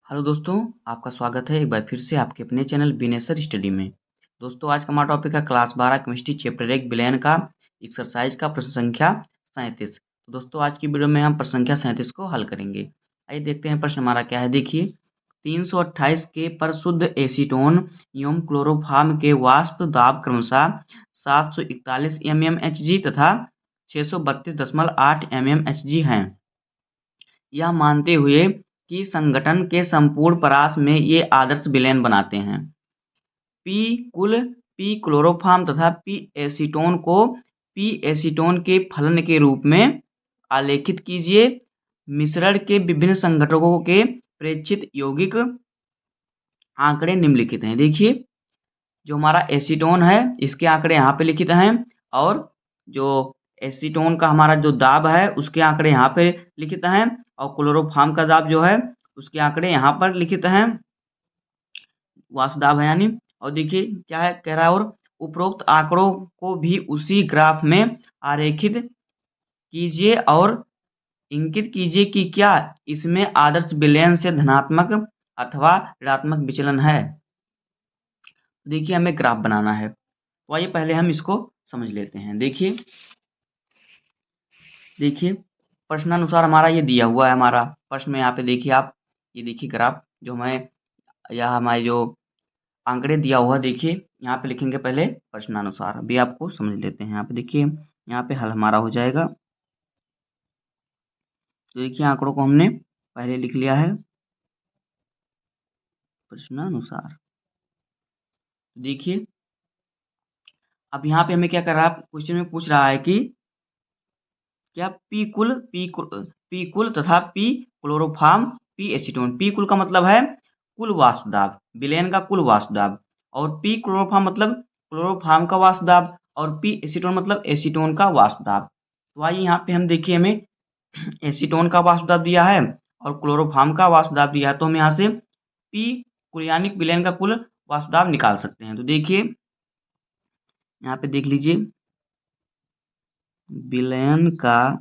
Hello दोस्तों, आपका स्वागत है एक बार फिर से आपके अपने चैनल बिनेसर स्टडी में। दोस्तों, आज का हमारा टॉपिक है क्लास 12 केमिस्ट्री चैप्टर 1 विलयन का एक्सरसाइज का प्रश्न संख्या 37। तो दोस्तों, आज की वीडियो में हम प्रश्न संख्या 37 को हल करेंगे। आइए देखते हैं प्रश्न हमारा क्या है। देखिए, 328 के पर शुद्ध एसीटोन एवं क्लोरोफार्म के वाष्प दाब क्रमशः 741 mmHg तथा 632.8 mmHg हैं। यह मानते हुए कि संगठन के संपूर्ण परास में ये आदर्श विलयन बनाते हैं। पी क्लोरोफॉर्म तथा पी एसीटोन को पी एसीटोन के फलन के रूप में आलेखित कीजिए। मिश्रण के विभिन्न संघटकों के प्रेक्षित यौगिक आंकड़े निम्नलिखित हैं। देखिए, जो हमारा एसीटोन है इसके आंकड़े यहाँ पे लिखित हैं और जो एसीटोन का हमारा जो दाब है उसके आंकड़े यहाँ पे लिखित हैं और क्लोरोफॉर्म का दाब जो है उसके आंकड़े यहाँ पर लिखित हैं, वाष्प दाब है यानी। और देखिए क्या है कह रहा है, और उपरोक्त आंकड़ों को भी उसी ग्राफ में आरेखित कीजिए और इंगित कीजिए कि क्या इसमें आदर्श विलयन से धनात्मक अथवा ऋणात्मक विचलन है। देखिए, हमें ग्राफ बनाना है तो आइए पहले हम इसको समझ लेते हैं। देखिए प्रश्नानुसार हमारा ये दिया हुआ है। हमारा प्रश्न में यहाँ पे देखिए आप, ये देखिए ग्राफ जो हमें या हमारे जो आंकड़े दिया हुआ, देखिए यहाँ पे लिखेंगे पहले प्रश्नानुसार। अभी आपको समझ लेते हैं। यहाँ पे देखिए, यहाँ पे हल हमारा हो जाएगा। तो देखिए आंकड़ों को हमने पहले लिख लिया है प्रश्नानुसार। देखिए अब यहाँ पे हमें क्या कर रहा है, क्वेश्चन में पूछ रहा है कि क्या पी कुल तथा P chloroform P acetone. P कुल का मतलब है कुल वाष्प दाब, विलयन का कुल वाष्प दाब, और पी क्लोरोफॉर्म मतलब क्लोरोफॉर्म का वाष्प दाब, और पी एसीटोन मतलब एसीटोन का वाष्प दाब। तो आइए यहाँ पे हम देखिए, हमें एसीटोन का वाष्प दाब दिया है और क्लोरोफॉर्म का वाष्प दाब दिया है, तो हम यहाँ से पी कुल यानी विलयन का कुल वाष्प दाब निकाल सकते हैं। तो देखिए यहाँ पे देख लीजिए, विलयन का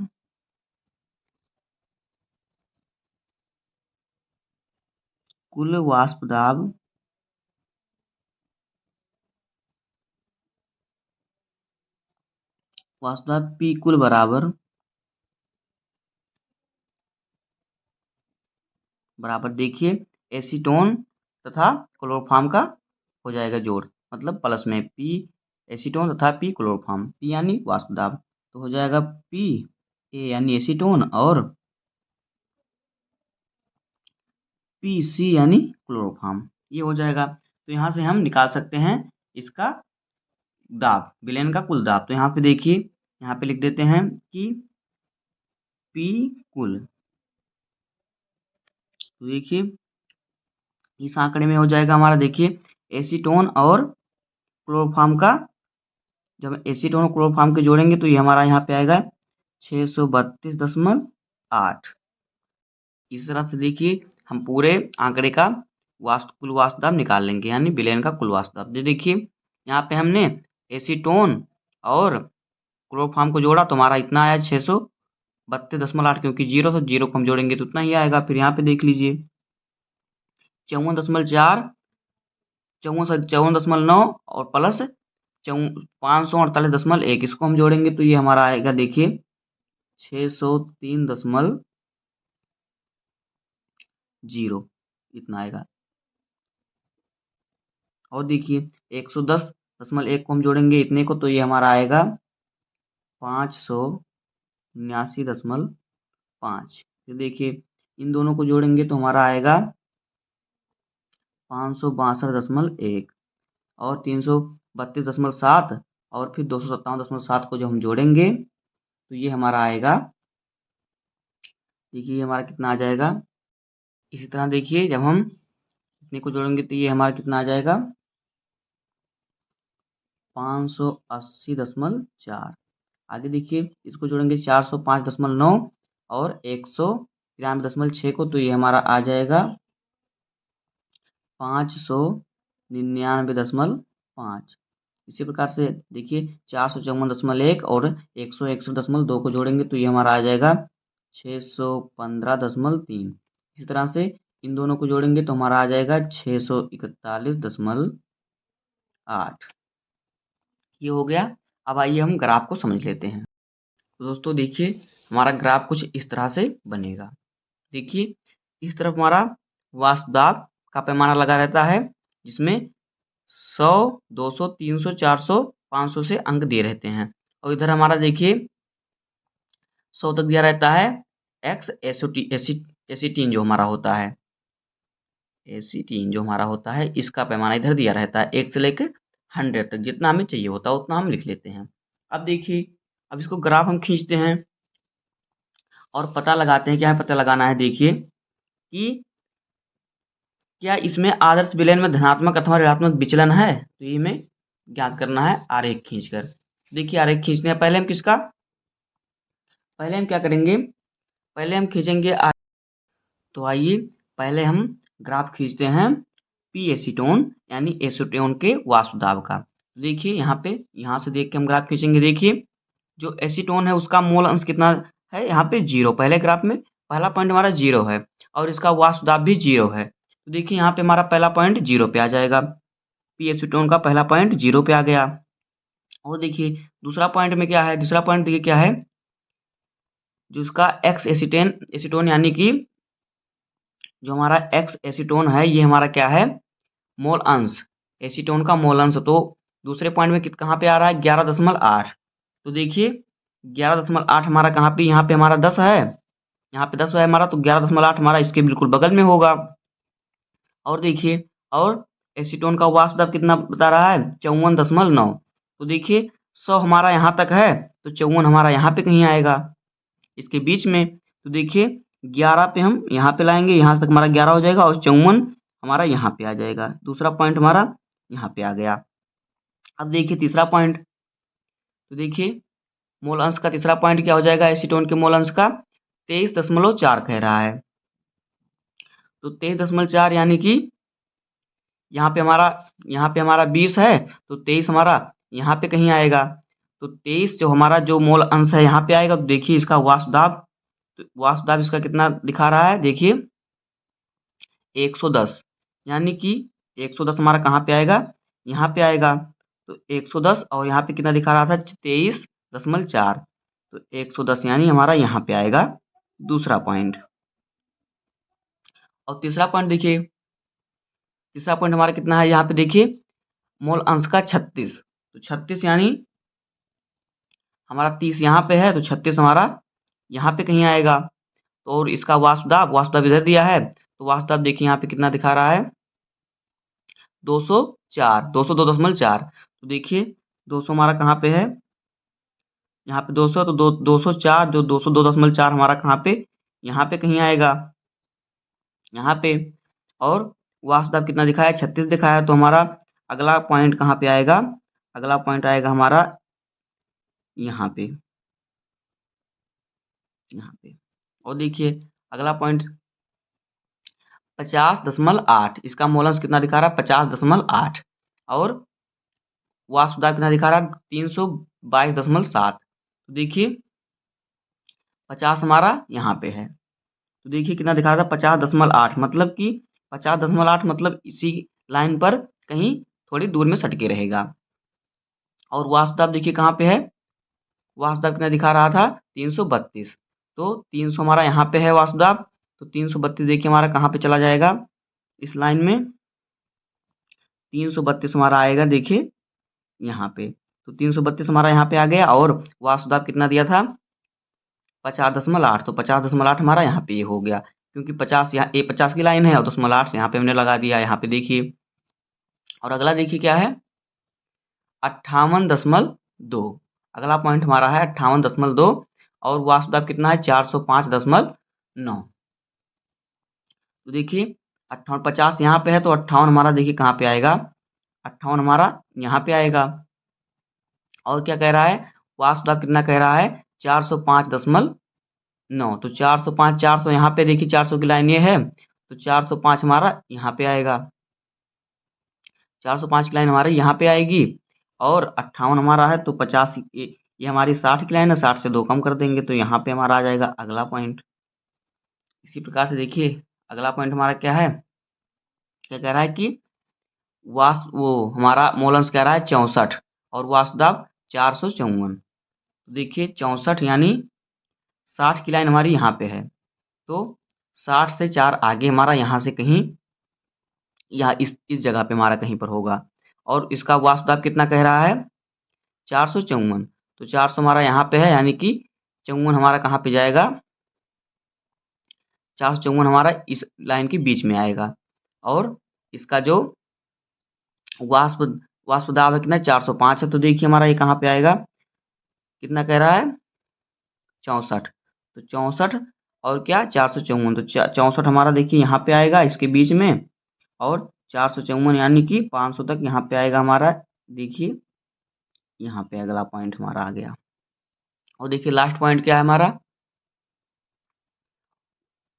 कुल वाष्प दाब पी कुल बराबर देखिए एसीटोन तथा क्लोरोफॉर्म का हो जाएगा जोड़, मतलब प्लस में पी एसीटोन तथा पी क्लोरोफॉर्म। पी यानी वाष्प दाब, तो हो जाएगा पी ए यानी एसीटोन और पी सी यानी क्लोरोफॉर्म, ये हो जाएगा। तो यहाँ से हम निकाल सकते हैं इसका दाब, विलयन का कुल दाब। तो यहाँ पे देखिए, यहाँ पे लिख देते हैं कि पी कुल, तो देखिए इस आंकड़े में हो जाएगा हमारा, देखिए एसीटोन और क्लोरोफॉर्म का, जब हम एसीटोन और क्लोरोफॉर्म के जोड़ेंगे तो ये हमारा यहाँ पे आएगा 632.8। इस तरह से देखिए हम पूरे आंकड़े का कुल वाष्प दाब निकाल लेंगे, यानी विलयन का कुल वाष्प दाब। देखिए यहाँ पे हमने एसीटोन और क्लोरोफॉर्म को जोड़ा तो हमारा इतना आया 632.8, क्योंकि जीरो से जीरो को हम जोड़ेंगे तो उतना ही आएगा। फिर यहाँ पे देख लीजिए 54.4, 54.9 और प्लस 548.1, इसको हम जोड़ेंगे तो ये हमारा आएगा देखिए 603.0, इतना आएगा। और देखिए 110.1 को हम जोड़ेंगे इतने को तो ये हमारा आएगा 579.5। फिर देखिए इन दोनों को जोड़ेंगे तो हमारा आएगा 562.1 और 332.7 और फिर 257.7 को जब हम जोड़ेंगे तो ये हमारा आएगा, देखिए ये हमारा कितना आ जाएगा। इसी तरह देखिए जब हम इतने को जोड़ेंगे तो ये हमारा कितना आ जाएगा 580.4। आगे देखिए इसको जोड़ेंगे 405.9 और 193.6 को, तो ये हमारा आ जाएगा 599.5। इसी प्रकार से देखिए 454.1 और 161.2 को जोड़ेंगे तो ये हमारा आ जाएगा 615.3। इसी तरह से इन दोनों को जोड़ेंगे तो हमारा आ जाएगा 641.8। ये हो गया। अब आइए हम ग्राफ को समझ लेते हैं। तो दोस्तों देखिए, हमारा ग्राफ कुछ इस तरह से बनेगा। देखिए, इस तरफ हमारा वास्तु दाब का पैमाना लगा रहता है, जिसमें 100, 200, 300, 400, 500 से अंक दिए रहते हैं। और इधर हमारा देखिए 100 तक दिया रहता है एक्स एसीटीन जो हमारा होता है, एसीटीन जो हमारा होता है, इसका पैमाना इधर दिया रहता है 1 से लेकर 100 तक। जितना हमें चाहिए होता है उतना हम लिख लेते हैं। अब देखिए, अब इसको ग्राफ हम खींचते हैं और पता लगाते हैं। क्या है पता लगाना है? देखिए कि क्या इसमें आदर्श विलयन में धनात्मक अथवा ऋणात्मक विचलन है? तो ये हमें ज्ञात करना है आरेख खींचकर। देखिए, आरेख खींचने हैं। पहले हम किसका, पहले हम क्या करेंगे, पहले हम खींचेंगे तो आइए पहले हम ग्राफ खींचते हैं पी एसीटोन यानी एसीटोन के वाष्प दाब का। देखिए यहाँ पे, यहाँ से देख के हम ग्राफ खींचेंगे। देखिए, जो एसीटोन है उसका मोल अंश कितना है? यहाँ पे 0। पहले ग्राफ में पहला पॉइंट हमारा 0 है और इसका वाष्प दाब भी 0 है। तो देखिए यहाँ पे हमारा पहला पॉइंट 0 पे आ जाएगा। पी एसीटोन का पहला पॉइंट 0 पे आ गया। और देखिए दूसरा पॉइंट में क्या है? दूसरा पॉइंट देखिए क्या है, जो उसका एक्स एसीटोन यानी कि जो हमारा एक्स एसीटोन है, ये हमारा क्या है? मोल अंश, एसीटोन का मोल अंश। तो दूसरे पॉइंट में कहाँ पे आ रहा है? 11.8। तो देखिए 11.8 हमारा कहाँ पे, यहाँ पे हमारा 10 है, यहाँ पे 10 है हमारा, तो 11.8 हमारा इसके बिल्कुल बगल में होगा। और देखिए, और एसीटोन का वाष्प दाब कितना बता रहा है? 54.9। तो देखिए 100 हमारा यहाँ तक है, तो 54 हमारा यहाँ पे कहीं आएगा इसके बीच में। तो देखिए 11 पे हम यहाँ पे लाएंगे, यहाँ तक हमारा 11 हो जाएगा और 54 हमारा यहाँ पे आ जाएगा। दूसरा पॉइंट हमारा यहाँ पे आ गया। अब देखिए तीसरा पॉइंट, तो देखिए मोल अंश का तीसरा पॉइंट क्या हो जाएगा? एसीटोन के मोल अंश का 23.4 कह रहा है। तो 23.4 यानी कि यहाँ पे हमारा 20 है, तो 23 हमारा यहाँ पे कहीं आएगा। तो 23 जो हमारा जो मोल अंश है यहाँ पे आएगा। तो देखिए इसका वाष्प दाब, तो वाष्प दाब इसका कितना दिखा रहा है? देखिए 110, यानी कि 110 हमारा कहाँ पे आएगा? यहाँ पे आएगा। तो 110 और यहाँ पे कितना दिखा रहा था? 23.4। तो 110 यानी हमारा यहाँ पे आएगा दूसरा पॉइंट। और तीसरा पॉइंट देखिए, तीसरा पॉइंट हमारा कितना है? यहाँ पे देखिए मोल अंश का 36। तो 36 यानी हमारा 30 यहाँ पे है, तो 36 हमारा यहाँ पे कहीं आएगा। तो और इसका वाष्प दाब इधर दिया है, तो वाष्प दाब देखिए यहाँ पे कितना दिखा रहा है? 204, 202.4। तो देखिए 200 हमारा कहाँ पे है? यहाँ पे 200, तो 204 जो 202.4 हमारा कहाँ पे? यहाँ पे कहीं आएगा, यहाँ पे। और वाष्प दाब कितना दिखाया है? 36 दिखाया है। तो हमारा अगला पॉइंट कहाँ पे आएगा? अगला पॉइंट आएगा हमारा यहाँ पे, यहाँ पे। और देखिए अगला पॉइंट 50.8, इसका मोल अंश कितना दिखा रहा है? 50.8। और वाष्प दाब कितना दिखा रहा है? 322.7। तो देखिए 50 हमारा यहाँ पे है, तो देखिए कितना दिखा रहा था? 50.8, मतलब कि 50.8 मतलब इसी लाइन पर कहीं थोड़ी दूर में सटके रहेगा। और वाष्प दाब देखिए कहाँ पे है? वाष्प दाब कितना दिखा रहा था? 332। तो 300 हमारा यहाँ पे है वाष्प दाब, तो 332 देखिए हमारा कहाँ पे चला जाएगा इस लाइन में? 332 हमारा आएगा देखिए यहाँ पे। तो 332 हमारा यहाँ पे आ गया। और वाष्प दाब कितना दिया था? 50.8। तो 50.8 हमारा यहाँ पे ये हो गया, क्योंकि 50 यहाँ 50 की लाइन है और 0.8 यहाँ पे हमने लगा दिया। यहाँ पे देखिए, और अगला देखिए क्या है? 58.2। अगला पॉइंट हमारा है 58.2 और वाष्प दाब कितना है? 405.9। तो देखिए 58, 50 यहाँ पे है, तो 58 हमारा देखिए कहाँ पे आएगा? 58 हमारा यहाँ पे आएगा। और क्या कह रहा है? वाष्प दाब कितना कह रहा है? 405.9। तो 405, 400 यहाँ पे देखिए 400 की लाइन ये है, तो 405 हमारा यहाँ पे आएगा। 405 की लाइन हमारी यहाँ पे आएगी। और 58 हमारा है, तो 50 ये हमारी 60 की लाइन है, 60 से 2 कम कर देंगे, तो यहाँ पे हमारा आ जाएगा अगला पॉइंट। इसी प्रकार से देखिए अगला पॉइंट हमारा क्या है, क्या कह रहा है कि वो हमारा मोल अंश कह रहा है 64 और वासुदाब 454। तो देखिए 64 यानी 60 की लाइन हमारी यहाँ पे है, तो 60 से 4 आगे हमारा यहाँ से कहीं, यहाँ इस जगह पे हमारा कहीं पर होगा। और इसका वासुदाब कितना कह रहा है, 454। तो 400 हमारा यहाँ पे है, यानी कि 54 हमारा कहाँ पे जाएगा, 454 हमारा इस लाइन के बीच में आएगा। और इसका जो वाष्प वाष्पदाब है कितना, 405 है। तो देखिए हमारा ये कहाँ पे आएगा, कितना कह रहा है, 64। तो 64 और क्या, 454। तो 64 हमारा देखिए यहाँ पे आएगा इसके बीच में, और 454 यानी कि 500 तक यहाँ पे आएगा हमारा। देखिए यहाँ पे अगला पॉइंट हमारा आ गया। और देखिए लास्ट पॉइंट क्या है हमारा,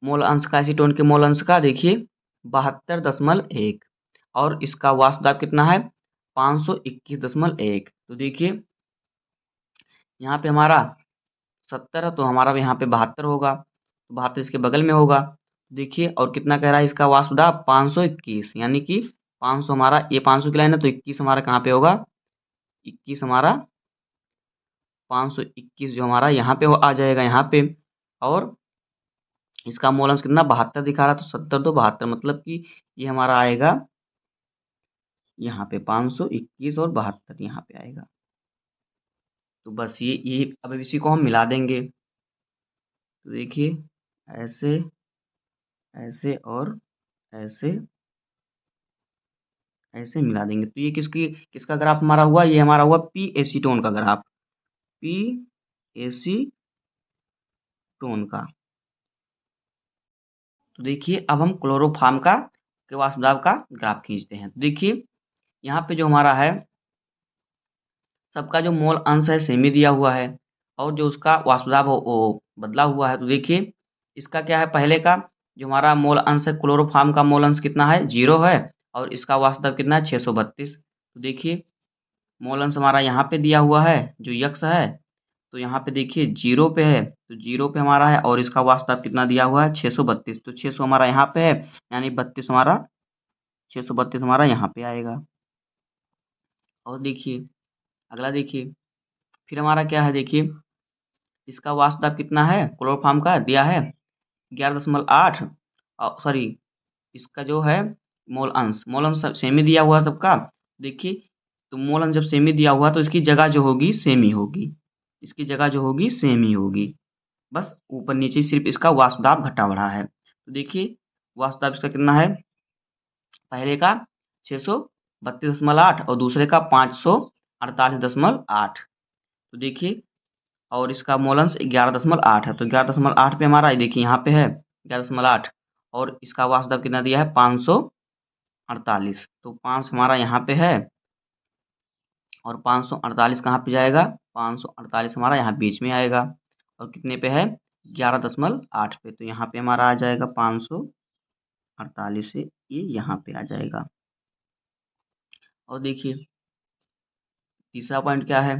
मोल अंश का, एसीटोन के मोल अंश का देखिए 72.1 और इसका वाष्पदाब कितना है, 521.1। तो देखिए यहाँ पे हमारा 70 है, तो हमारा भी यहाँ पे 72 होगा, तो 72 इसके बगल में होगा। देखिए और कितना कह रहा है इसका वाष्पदाब, 521, यानी कि 500 हमारा, ये 500 की लाइन है तो 21 हमारा कहाँ पे होगा, 21 हमारा 521 जो हमारा यहाँ पे आ जाएगा यहाँ पे। और इसका मोल अंश कितना, 72 दिखा रहा, तो 70 तो 72, मतलब कि ये हमारा आएगा यहाँ पे 521 और 72 यहाँ पे आएगा। तो बस ये अब इसी को हम मिला देंगे। तो देखिए ऐसे, ऐसे और ऐसे, ऐसे मिला देंगे। तो ये किसका ग्राफ हमारा हुआ, ये हमारा हुआ पी एसीटोन का ग्राफ, पी एसीटोन का। तो देखिए अब हम क्लोरोफॉर्म का के वाष्पदाब का ग्राफ खींचते हैं। तो देखिए यहाँ पे जो हमारा है, सबका जो मोल अंश है सेम ही दिया हुआ है, और जो उसका वाष्पदाब वो बदला हुआ है। तो देखिए इसका क्या है, पहले का जो हमारा मोल अंश है, क्लोरोफॉर्म का मोल अंश कितना है, 0 है, और इसका वाष्पदाब कितना है, 632। तो देखिए मोल अंश हमारा यहाँ पे दिया हुआ है जो यक्स है, तो यहाँ पे देखिए 0 पे है, तो 0 पे हमारा है, और इसका वाष्पदाब कितना दिया हुआ है, 632। तो 600 हमारा यहाँ पे है, यानी 32 हमारा, 632 हमारा यहाँ पे आएगा। और देखिए अगला देखिए, फिर हमारा क्या है, देखिए इसका वाष्पदाब कितना है, क्लोरोफॉर्म का दिया है 11.8, सॉरी इसका जो है मोल अंश सब सेम ही दिया हुआ है सबका। देखिए तो मोल अंश जब सेम ही दिया हुआ तो इसकी जगह जो होगी सेम ही होगी, इसकी जगह जो होगी सेम ही होगी, बस ऊपर नीचे सिर्फ इसका वाष्पदाब घटा बढ़ा है। तो देखिए वाष्पदाब इसका कितना है, पहले का 632.8 और दूसरे का 548.8। तो देखिए और इसका मोल अंश 11.8 है, तो 11.8 पे हमारा देखिए यहाँ पे है 11.8, और इसका वाष्पदाब कितना दिया है, 548। तो 5 हमारा यहाँ पे है, और 548 कहाँ पे जाएगा, 548 हमारा यहाँ बीच में आएगा, और कितने पे है, 11.8 पे। तो यहाँ पे हमारा आ जाएगा 548 से ये यहाँ पे आ जाएगा। और देखिए तीसरा पॉइंट क्या है,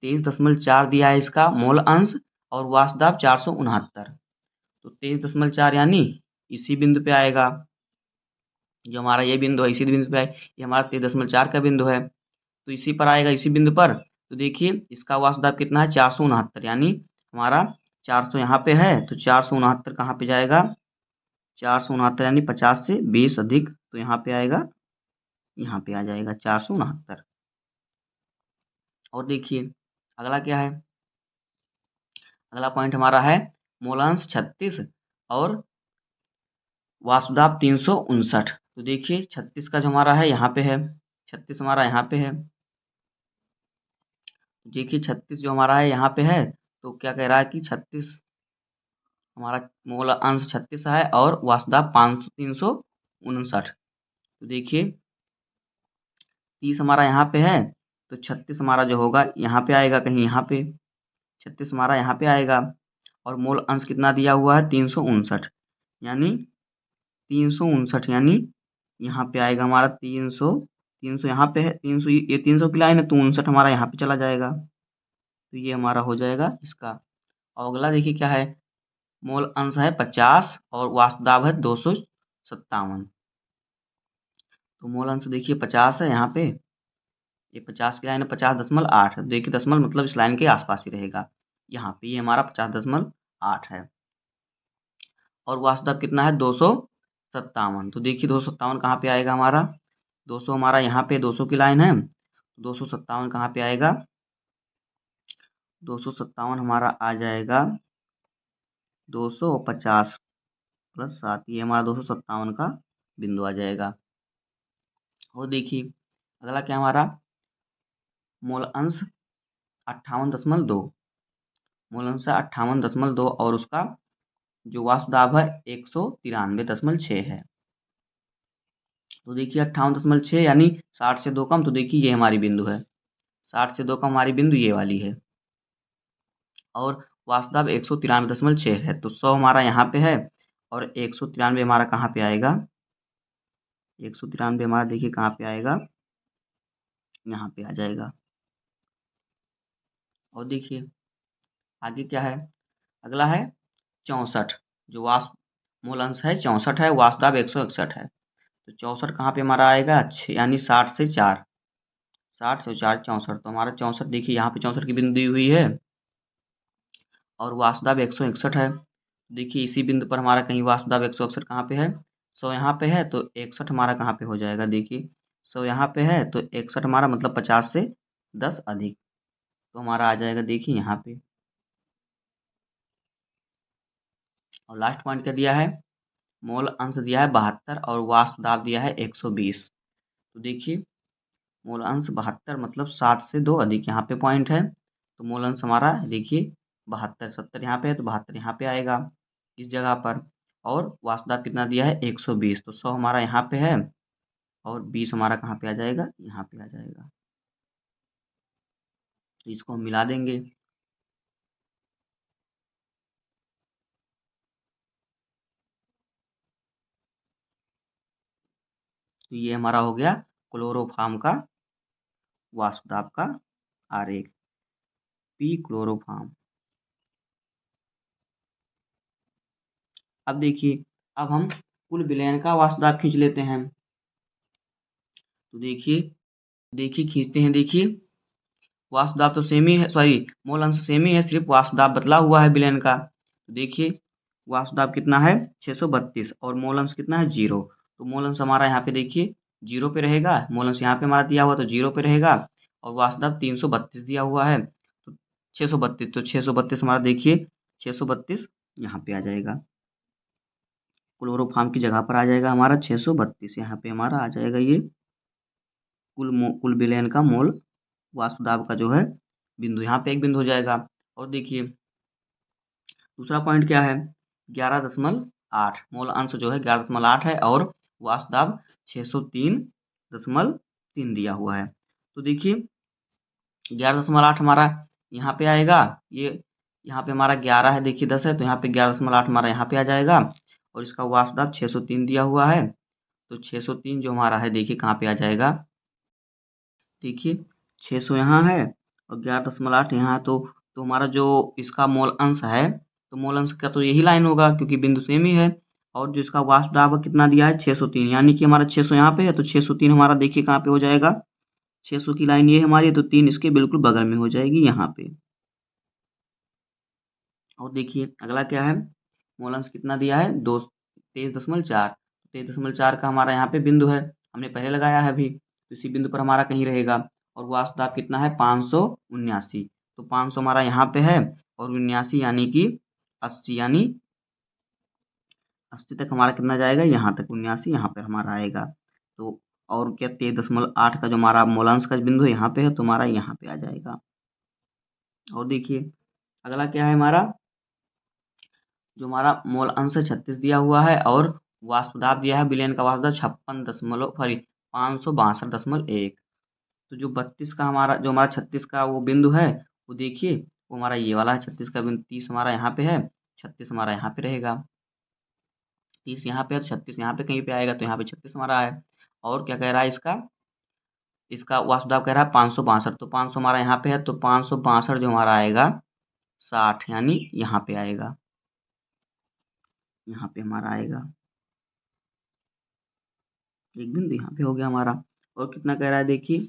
23.4 दिया है इसका मोल अंश, और वाष्पदाब 469। तो 23.4 यानी इसी बिंदु पे आएगा, जो हमारा ये बिंदु है इसी बिंदु पे है, ये हमारा 23.4 का बिंदु है, तो इसी पर आएगा, इसी बिंदु पर। तो देखिए इसका वाष्पदाब कितना है, 469, यानी हमारा 400 यहाँ पे है, तो 469 कहाँ पे जाएगा, 469 यानी 50 से 20 अधिक, तो यहाँ पे आएगा, यहाँ पे आ जाएगा 469। और देखिए अगला क्या है, अगला पॉइंट हमारा है मोलांश 36 और वासुदाब 359। तो देखिए 36 का जो हमारा है यहाँ पे है, 36 हमारा यहाँ पे है। देखिए 36 जो हमारा है यहाँ पे है, तो क्या कह रहा है कि 36 हमारा मोल अंश 36 है और वासुदाब 359। तो देखिए 30 हमारा यहाँ पे है, तो 36 हमारा जो होगा यहाँ पे आएगा, कहीं यहाँ पे 36 हमारा यहाँ पे आएगा, और मोल अंश कितना दिया हुआ है, 359, यानी 359 यानी यहाँ पे आएगा हमारा 300, 300 यहाँ पे है, 300 ये 300 की लाइन है, तो 59 हमारा यहाँ पे चला जाएगा। तो ये हमारा हो जाएगा इसका। और अगला देखिए क्या है, मोल अंश है 50 और वास्तुदाब है 257। तो मोल अंश देखिए 50 है यहाँ पे, ये 50 की लाइन है 50.8। देखिए दशमलव मतलब इस लाइन के आसपास ही रहेगा, यहाँ पे ये हमारा 50.8 है। और वास्तुदाब कितना है 257। तो देखिए 257 कहाँ पे आएगा हमारा, 200 हमारा यहाँ पे 200 की लाइन है, 257 कहाँ पे आएगा, 257 हमारा आ जाएगा 250 प्लस 7, ये हमारा 257 का बिंदु आ जाएगा। और देखिए अगला क्या हमारा मोल अंश 58.2, मूल अंश है 58.2 और उसका जो वास्तुदाब है 193.6 है। तो देखिए 58.6 यानी 60 से 2 कम, तो देखिए ये हमारी बिंदु है, 60 से 2 कम हमारी बिंदु ये वाली है। और वास्तुदाब 193.6 है, तो 100 हमारा यहाँ पे है और 193 हमारा कहाँ पे आएगा, 193 हमारा देखिए कहाँ पे आएगा, यहाँ पे आ जाएगा। और देखिए आगे क्या है, अगला है 64, जो मूल अंश है 64 है, वास्तुदाब 161 है। तो 64 कहाँ पे हमारा आएगा, यानी 60 से 4, 60 से 4 64, तो हमारा 64 देखिए यहाँ पे 64 की बिंदु दी हुई है और वास्तुदाब 161 है। देखिए इसी बिंदु पर हमारा कहीं वास्तुदाब 161 कहाँ पे है, 100 यहाँ पे है, तो 61 हमारा कहाँ पे हो जाएगा, देखिए 100 यहाँ पे है तो 61 हमारा मतलब 50 से 10 अधिक, तो हमारा आ जाएगा देखिए यहाँ पे। और लास्ट पॉइंट क्या दिया है, मूल अंश दिया है 72 और वास्तुदाब दिया है 120। तो देखिए मूल अंश 72 मतलब 7 से 2 अधिक, यहाँ पे पॉइंट है, तो मूल अंश हमारा देखिए 72, 70 यहाँ पे है तो 72 यहाँ पे आएगा इस जगह पर। और वास्तुदाब कितना दिया है 120, तो 100 हमारा यहाँ पे है और 20 हमारा कहाँ पे आ जाएगा, यहाँ पे आ जाएगा। तो इसको हम मिला देंगे, तो ये हमारा हो गया क्लोरोफॉर्म का वास्तुदाब का आरेख, पी क्लोरोफॉर्म। अब देखिए अब हम कुल विलयन का वास्तुदाब खींच लेते हैं। तो देखिए देखिए खींचते हैं, देखिए वास्तुदाब तो सेम ही है, सॉरी मूल अंश सेम ही है, सिर्फ वास्तुदाब बदला हुआ है विलयन का। तो देखिए वास्तुदाब कितना है 632 और मूल अंश कितना है 0। तो मूल अंश हमारा यहाँ पे देखिए 0 पे रहेगा, मूल अंश यहाँ पे हमारा दिया हुआ तो 0 पे रहेगा और वास्तुदाब 332 दिया हुआ है तो 632, तो 632 हमारा देखिए 632 यहाँ पे आ जाएगा, क्लोरोफॉर्म की जगह पर आ जाएगा हमारा 632, यहाँ पे हमारा आ जाएगा ये कुल विलयन का मोल वास्तुदाब का जो है बिंदु, यहाँ पे एक बिंदु हो जाएगा। और देखिए दूसरा पॉइंट क्या है, 11.8 मोल अंश जो है 11.8 है और वास्तुदाब 603.3 दिया हुआ है। तो देखिए 11.8 हमारा यहाँ पे आएगा, ये यहाँ पे हमारा 11 है, देखिए 10 है, तो यहाँ पे 11.8 हमारा यहाँ पे आ जाएगा और इसका वास्तुदाब 603 दिया हुआ है, तो 603 जो हमारा है देखिए कहाँ पे आ जाएगा, देखिए 600 यहाँ है और 11.8 यहाँ है, तो हमारा जो इसका मोल अंश है, तो मोल अंश का तो यही लाइन होगा क्योंकि बिंदु सेम ही है। और जो इसका वास्तुदाब कितना दिया है 603, यानी कि हमारा 600 यहाँ पे है तो 603 हमारा देखिए कहाँ पे हो जाएगा, 600 की लाइन ये हमारी, तो 3 इसके बिल्कुल बगल में हो जाएगी यहाँ पे। और देखिए अगला क्या है, मोल अंश कितना दिया है 23.4, 23.4 का हमारा यहाँ पे बिंदु है, हमने पहले लगाया है अभी, तो इसी बिंदु पर हमारा कहीं रहेगा। और वास्तुदाब कितना है 579, तो 500 हमारा यहाँ पे है और 79 यानी कि 80, यानी 80 तक हमारा कितना जाएगा, यहाँ तक 79 यहाँ पर हमारा आएगा। तो और क्या 23.8 का जो हमारा मूलांश का बिंदु है यहाँ पे है, तो हमारा यहाँ पे आ जाएगा। और देखिए अगला क्या है हमारा, जो हमारा मोल अंश है 36 दिया हुआ है और वास्तुदाब दिया है विलयन का वास्तुदाब 562.1। तो जो 32 का हमारा, जो हमारा 36 का वो बिंदु है, वो देखिए वो हमारा ये वाला है 36 का बिंदु, 30 हमारा यहाँ पे है, 36 हमारा यहाँ पे रहेगा, 30 यहाँ पे है तो 36 यहाँ पे कहीं पे आएगा, तो यहाँ पे 36 हमारा है। और क्या कह रहा है इसका, इसका वास्तुदाब कह रहा है 562, तो 500 हमारा यहाँ पे है, तो 562 जो हमारा आएगा 60, यानी यहाँ पे आएगा। यहाँ पे हमारा आएगा, एक बिंदु यहाँ पे हो गया हमारा। और कितना कह रहा है देखिए,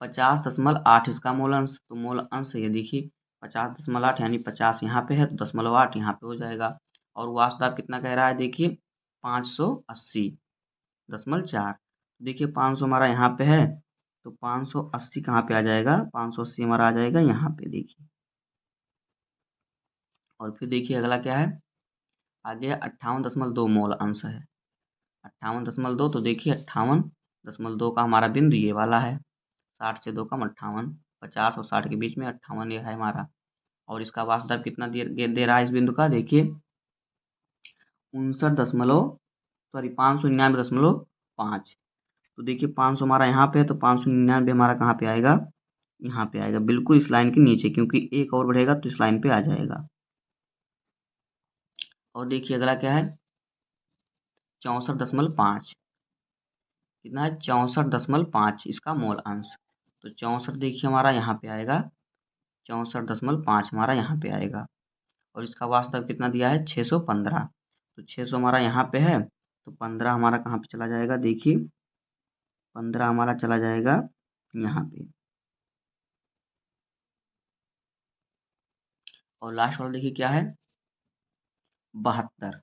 50.8 इसका मूल अंश, तो मूल अंश ये देखिए 50.8 यानी 50 यहाँ पे है तो 0.8 यहाँ पे हो जाएगा। और वास्तव कितना कह रहा है देखिए 580.4। देखिए 500 हमारा यहाँ पे है तो 580 कहाँ पे आ जाएगा, 580 हमारा आ जाएगा यहाँ पे देखिए। और फिर देखिए अगला क्या है, आगे 58.2 मोल अंश है, 58.2। तो देखिए 58.2 का हमारा बिंदु ये वाला है, 60 से 2 कम 58, 50 और 60 के बीच में 58 ये है हमारा। और इसका वास्तव कितना दे रहा है इस बिंदु का देखिए 599.5। तो देखिए 500 हमारा यहाँ पे है तो 599 हमारा कहाँ पे आएगा, यहाँ पे आएगा बिल्कुल इस लाइन के नीचे, क्योंकि एक और बढ़ेगा तो इस लाइन पे आ जाएगा। और देखिए अगला क्या है 64.5, कितना है 64.5 इसका मोल अंश। तो 64 देखिए हमारा यहाँ पे आएगा, 64.5 हमारा यहाँ पे आएगा। और इसका वास्तव कितना दिया है 615, तो 600 हमारा यहाँ पे है तो 15 हमारा कहाँ पे चला जाएगा देखिए, 15 हमारा चला जाएगा यहाँ पे। और लास्ट वाला देखिए क्या है 72,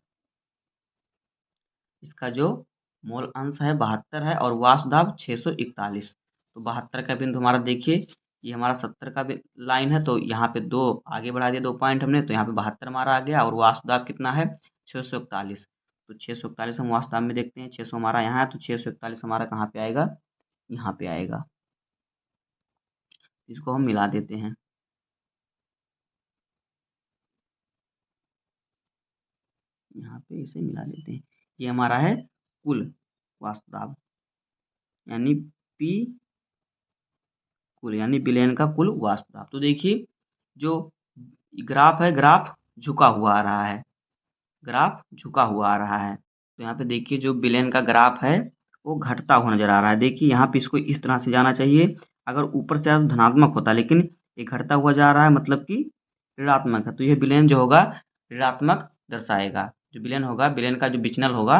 इसका जो मोल अंश है 72 है और वासुदाब 641। तो 72 का बिंदु हमारा देखिए ये हमारा 70 का लाइन है, तो यहाँ पे 2 आगे बढ़ा दिया 2 पॉइंट हमने, तो यहाँ पे 72 हमारा आ गया। और वासुदाब कितना है 641, तो 641 हम वासुदाब में देखते हैं, 600 हमारा यहाँ है तो 641 हमारा कहाँ पे आएगा, यहाँ पे आएगा। इसको हम मिला देते हैं, यहाँ पे इसे मिला देते हैं। ये हमारा है कुल वासुदाब, यानी पी कुल यानी विलयन का कुल वासुदाब। तो देखिए जो ग्राफ है, ग्राफ झुका हुआ आ रहा है, ग्राफ झुका हुआ आ रहा है। तो यहाँ पे देखिए जो विलयन का ग्राफ है वो घटता हुआ नजर आ रहा है। देखिए यहाँ पे इसको इस तरह से जाना चाहिए, अगर ऊपर से धनात्मक होता, लेकिन ये घटता हुआ जा रहा है मतलब कि ऋणात्मक है, तो यह विलयन जो होगा ऋणात्मक दर्शाएगा। जो विलयन होगा, विलयन का जो विचलन होगा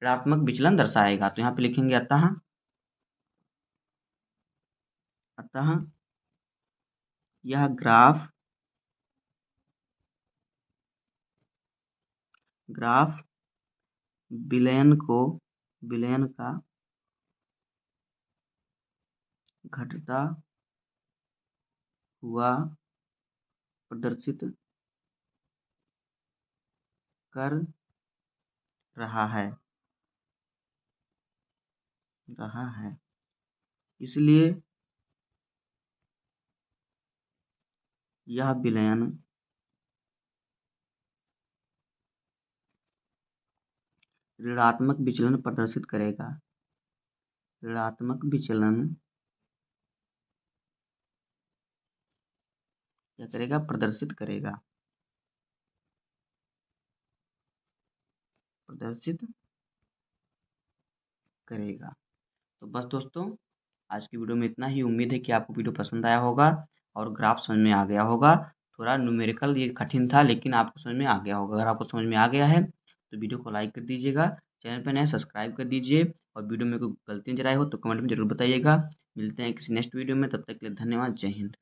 ऋणात्मक विचलन दर्शाएगा। तो यहाँ पे लिखेंगे अतः, अतः यह ग्राफ, ग्राफ विलयन को, विलयन का घटता हुआ प्रदर्शित कर रहा है, रहा है। इसलिए यह विलयन ऋणात्मक विचलन प्रदर्शित करेगा, ऋणात्मक विचलन क्या करेगा, प्रदर्शित करेगा, प्रदर्शित करेगा। तो बस दोस्तों आज की वीडियो में इतना ही। उम्मीद है कि आपको वीडियो पसंद आया होगा और ग्राफ समझ में आ गया होगा। थोड़ा न्यूमेरिकल ये कठिन था, लेकिन आपको समझ में आ गया होगा। अगर आपको समझ में आ गया है तो वीडियो को लाइक कर दीजिएगा, चैनल पर नए सब्सक्राइब कर दीजिए, और वीडियो में कोई गलती नजर आई हो तो कमेंट में ज़रूर बताइएगा। मिलते हैं किसी नेक्स्ट वीडियो में, तब तक के लिए धन्यवाद। जय हिंद।